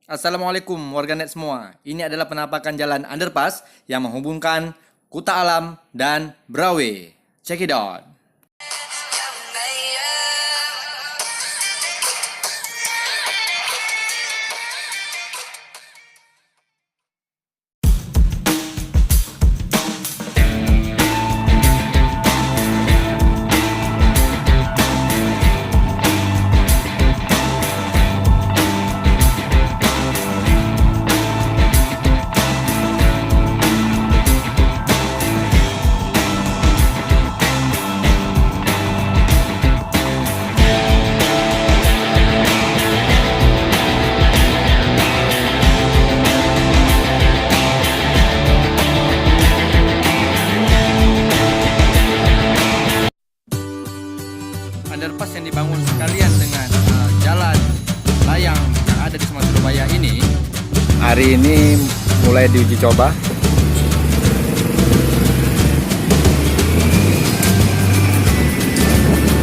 Assalamualaikum warganet semua. Ini adalah penampakan jalan underpass yang menghubungkan Kuta Alam dan Brawe. Check it out. Underpass yang dibangun sekalian dengan jalan layang yang ada di Semarang Surabaya ini hari ini mulai diuji coba.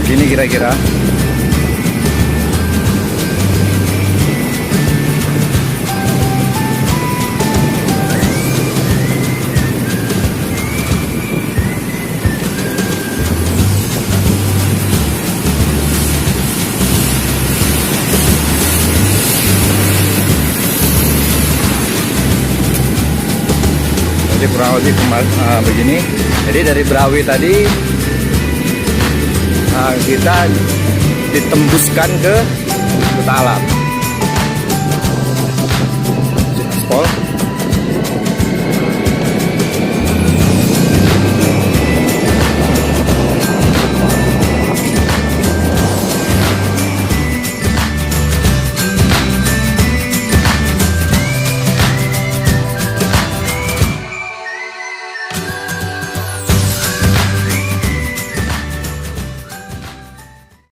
Ini kira-kira jadi kurang lebih begini. Jadi dari Brawi tadi kita ditembuskan ke Kuta Alam.